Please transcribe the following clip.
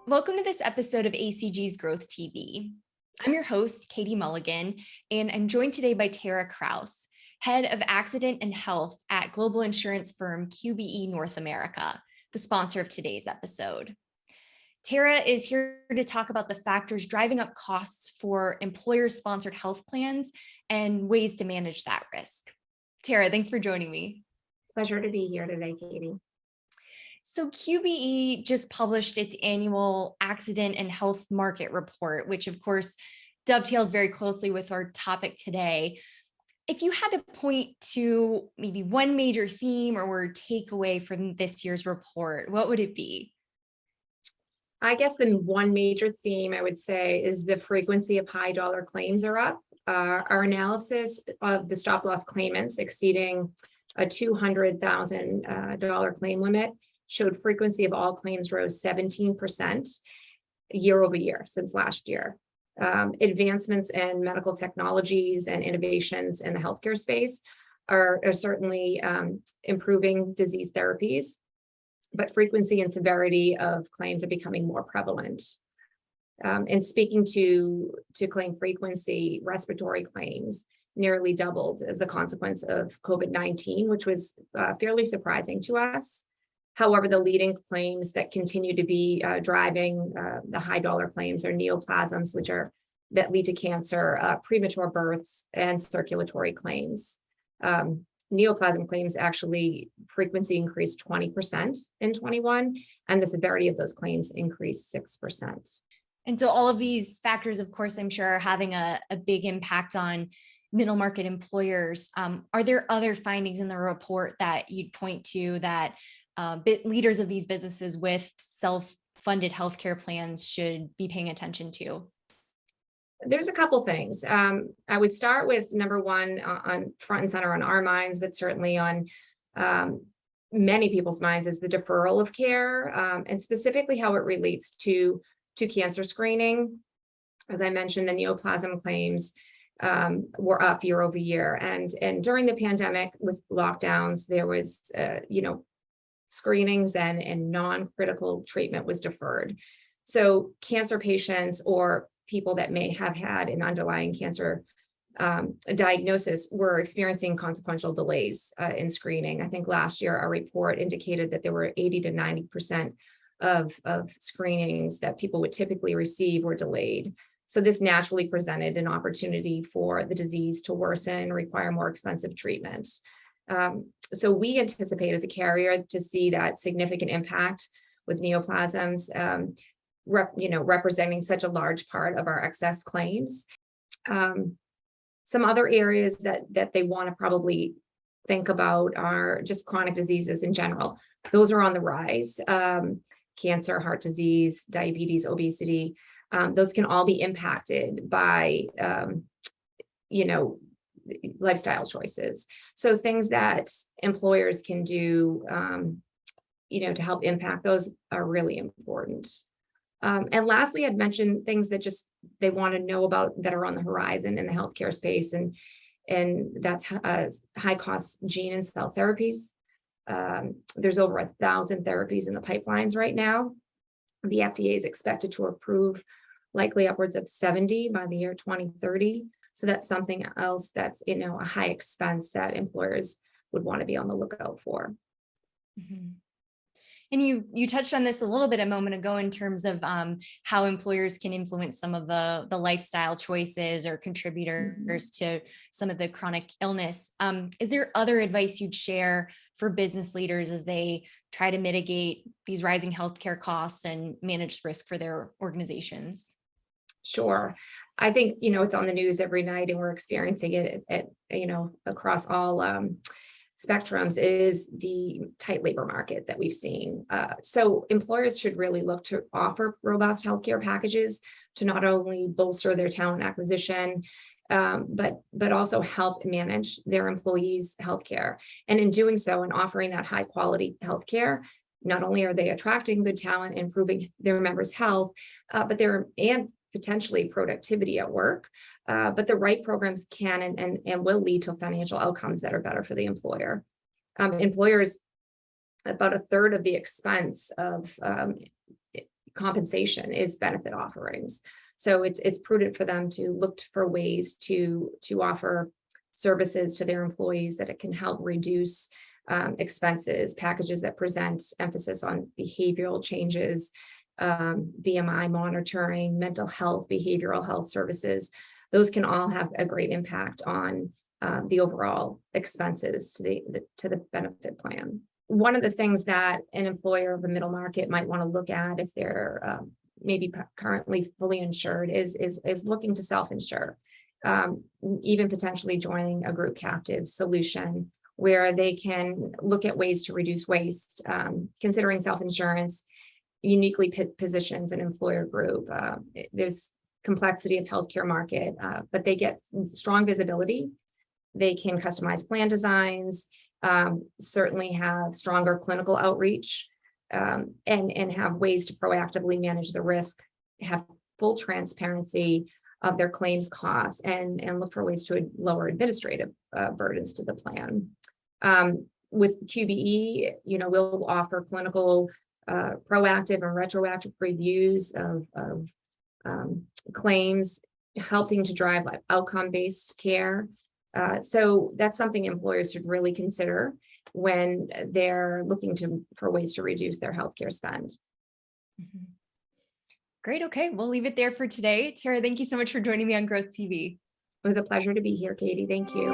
Welcome to this episode of ACG's Growth TV. I'm your host, Katie Mulligan, and I'm joined today by Tara Krauss, Head of Accident and Health at global insurance firm QBE North America, the sponsor of today's episode. Tara is here to talk about the factors driving up costs for employer-sponsored health plans and ways to manage that risk. Tara, thanks for joining me. Pleasure to be here today, Katie. So QBE just published its annual accident and health market report, which of course dovetails very closely with our topic today. If you had to point to maybe one major theme or takeaway from this year's report, what would it be? I guess the one major theme I would say is the frequency of high dollar claims are up. Our analysis of the stop loss claimants exceeding a $200,000 claim limit showed frequency of all claims rose 17% year over year since last year. Advancements in medical technologies and innovations in the healthcare space are certainly improving disease therapies, but frequency and severity of claims are becoming more prevalent. And speaking to claim frequency, respiratory claims nearly doubled as a consequence of COVID-19, which was fairly surprising to us. However, the leading claims that continue to be driving the high dollar claims are neoplasms, that lead to cancer, premature births, and circulatory claims. Neoplasm claims actually frequency increased 20% in 21, and the severity of those claims increased 6%. And so all of these factors, of course, I'm sure are having a big impact on middle market employers. Are there other findings in the report that you'd point to that leaders of these businesses with self-funded healthcare plans should be paying attention to? There's a couple things. I would start with number one on front and center on our minds, but certainly on many people's minds, is the deferral of care, and specifically how it relates to cancer screening. As I mentioned, the neoplasm claims were up year over year, and during the pandemic with lockdowns, there was screenings and non-critical treatment was deferred. So cancer patients or people that may have had an underlying cancer diagnosis were experiencing consequential delays in screening. I think last year our report indicated that there were 80 to 90% of screenings that people would typically receive were delayed. So this naturally presented an opportunity for the disease to worsen and require more expensive treatment. So we anticipate as a carrier to see that significant impact with neoplasms, representing such a large part of our excess claims. Some other areas that they want to probably think about are just chronic diseases in general. Those are on the rise. Cancer, heart disease, diabetes, obesity, those can all be impacted by, lifestyle choices. So things that employers can do, to help impact those are really important. And lastly, I'd mention things that just they want to know about that are on the horizon in the healthcare space, and that's high cost gene and cell therapies. There's over 1,000 therapies in the pipelines right now. The FDA is expected to approve likely upwards of 70 by the year 2030. So that's something else that's a high expense that employers would want to be on the lookout for. Mm-hmm. And you touched on this a little bit a moment ago in terms of how employers can influence some of the lifestyle choices or contributors to some of the chronic illness. Is there other advice you'd share for business leaders as they try to mitigate these rising healthcare costs and manage risk for their organizations? Sure. I think, it's on the news every night and we're experiencing it at across all spectrums, is the tight labor market that we've seen. So employers should really look to offer robust healthcare packages to not only bolster their talent acquisition, but also help manage their employees' healthcare. And in doing so and offering that high quality healthcare, not only are they attracting good talent, improving their members' health, but and potentially productivity at work, but the right programs can and will lead to financial outcomes that are better for the employer. Employers, about a third of the expense of compensation is benefit offerings. So it's prudent for them to look for ways to offer services to their employees that it can help reduce expenses, packages that present emphasis on behavioral changes, BMI monitoring, mental health, behavioral health services. Those can all have a great impact on the overall expenses to the benefit plan. One of the things that an employer of the middle market might want to look at if they're maybe currently fully insured is looking to self-insure, even potentially joining a group captive solution where they can look at ways to reduce waste, considering self-insurance uniquely positions an employer group. There's complexity of healthcare market, but they get strong visibility. They can customize plan designs, certainly have stronger clinical outreach, and have ways to proactively manage the risk, have full transparency of their claims costs, and look for ways to lower administrative burdens to the plan. With QBE, we'll offer clinical proactive and retroactive reviews of claims, helping to drive outcome-based care. So that's something employers should really consider when they're looking for ways to reduce their healthcare spend. Mm-hmm. Great. Okay, we'll leave it there for today. Tara, thank you so much for joining me on Growth TV. It was a pleasure to be here, Katie. Thank you.